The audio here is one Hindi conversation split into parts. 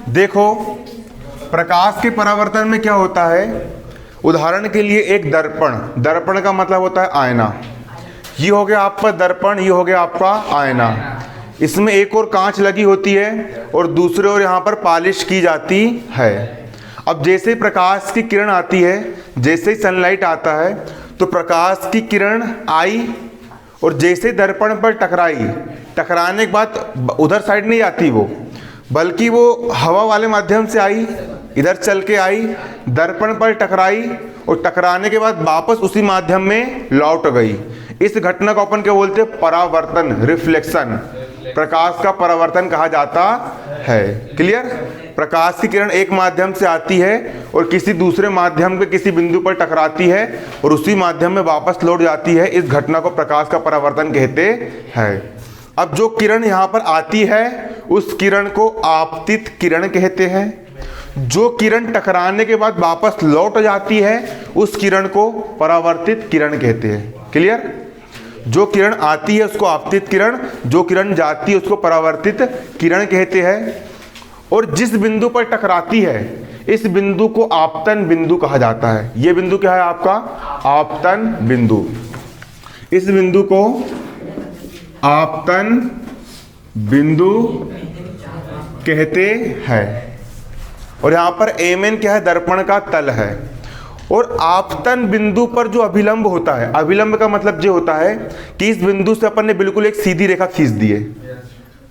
देखो प्रकाश के परावर्तन में क्या होता है, उदाहरण के लिए एक दर्पण, दर्पण का मतलब होता है आईना। ये हो गया आपका दर्पण, ये हो गया आपका आईना। इसमें एक और कांच लगी होती है और दूसरे ओर यहाँ पर पॉलिश की जाती है। अब जैसे प्रकाश की किरण आती है, जैसे ही सनलाइट आता है तो प्रकाश की किरण आई और जैसे दर्पण पर टकराई, टकराने के बाद उधर साइड नहीं आती वो, बल्कि वो हवा वाले माध्यम से आई, इधर चल के आई, दर्पण पर टकराई और टकराने के बाद वापस उसी माध्यम में लौट गई। इस घटना को अपन क्या बोलते हैं, परावर्तन, रिफ्लेक्शन। प्रकाश का परावर्तन कहा जाता है। क्लियर? प्रकाश की किरण एक माध्यम से आती है और किसी दूसरे माध्यम के किसी बिंदु पर टकराती है और उसी माध्यम में वापस लौट जाती है। इस घटना को प्रकाश का परावर्तन कहते हैं। अब जो किरण यहाँ पर आती है उस किरण को आपतित किरण कहते हैं। जो किरण टकराने के बाद वापस लौट जाती है उस किरण को परावर्तित किरण कहते हैं। क्लियर? जो किरण आती है उसको आपतित किरण, जो किरण जाती है उसको परावर्तित किरण कहते हैं। और जिस बिंदु पर टकराती है इस बिंदु को आपतन बिंदु कहा जाता है। यह बिंदु क्या है आपका? आपतन बिंदु। इस बिंदु को आपतन बिंदु कहते हैं। और यहां पर Mn क्या है? दर्पण का तल है। और आपतन बिंदु पर जो अभिलंब होता है, अभिलंब का मतलब ये होता है कि इस बिंदु से अपन ने बिल्कुल एक सीधी रेखा खींच दी है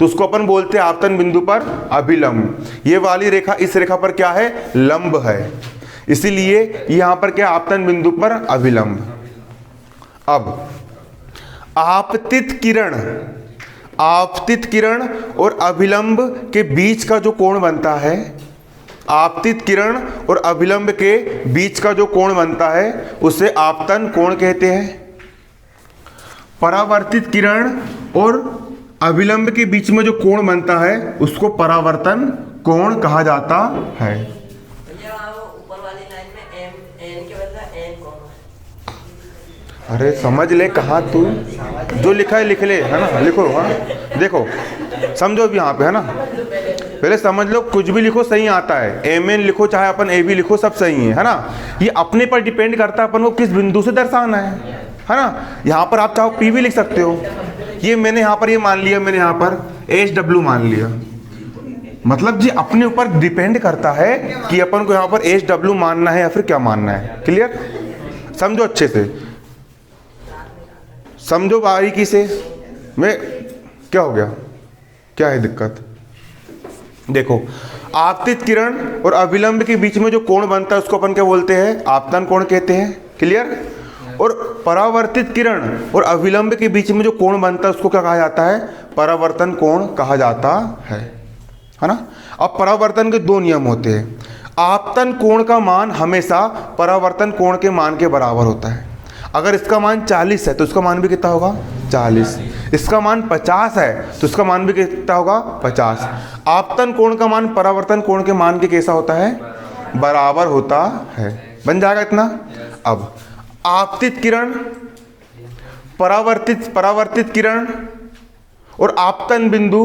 तो उसको अपन बोलते हैं आपतन बिंदु पर अभिलंब। ये वाली रेखा इस रेखा पर क्या है? लंब है, इसीलिए यहां पर क्या? आपतन बिंदु पर अभिलंब। अब आपतित किरण, आपतित किरण और अभिलंब के बीच का जो कोण बनता है, आपतित किरण और अभिलंब के बीच का जो कोण बनता है उसे आपतन कोण कहते हैं। परावर्तित किरण और अभिलंब के बीच में जो कोण बनता है उसको परावर्तन कोण कहा जाता है। ऊपर वाली लाइन में एन के बदला एन कौन? अरे समझ ले, कहाँ तू जो लिखा है लिख ले, है ना? लिखो। हाँ देखो समझो अभी यहाँ पे, है ना? पहले समझ लो, कुछ भी लिखो सही आता है। Mn लिखो चाहे अपन A भी लिखो, सब सही है ना? ये अपने पर डिपेंड करता है अपन को किस बिंदु से दर्शाना है ना? यहाँ पर आप चाहो P भी लिख सकते हो। ये मैंने यहाँ पर ये मान लिया, मैंने यहाँ पर HW मान लिया, मतलब ये अपने ऊपर डिपेंड करता है कि अपन को यहाँ पर HW मानना है या फिर क्या मानना है। क्लियर? समझो अच्छे से, समझो बारीकी से। मैं क्या हो गया, क्या है दिक्कत? देखो आपतित किरण और अभिलंब के बीच में जो कोण बनता है उसको अपन क्या बोलते हैं? आपतन कोण कहते हैं। क्लियर? और परावर्तित किरण और अभिलंब के बीच में जो कोण बनता है उसको क्या कहा जाता है? परावर्तन कोण कहा जाता है ना? अब परावर्तन के दो नियम होते हैं। आपतन कोण का मान हमेशा परावर्तन कोण के मान के बराबर होता है। अगर इसका मान 40 है तो इसका मान भी कितना होगा? 40। इसका मान 50 है तो इसका मान भी कितना होगा? 50। आपतन कोण का मान परावर्तन कोण के मान के कैसा होता है? बराबर होता है। बन जाएगा इतना? अब आपतित किरण, परावर्तित किरण और आपतन बिंदु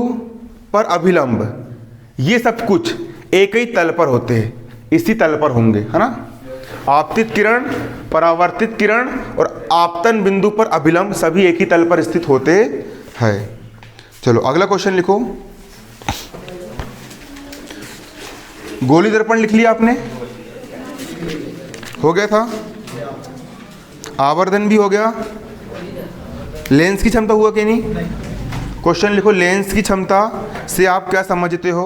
पर अभिलंब, ये सब कुछ एक ही तल पर होते हैं, इसी तल पर होंगे, है ना? आपतित किरण, परावर्तित किरण और आपतन बिंदु पर अभिलंब सभी एक ही तल पर स्थित होते हैं। चलो अगला क्वेश्चन लिखो। गोली दर्पण लिख लिया आपने? हो गया था। आवर्धन भी हो गया। लेंस की क्षमता हुआ कि नहीं? क्वेश्चन लिखो, लेंस की क्षमता से आप क्या समझते हो?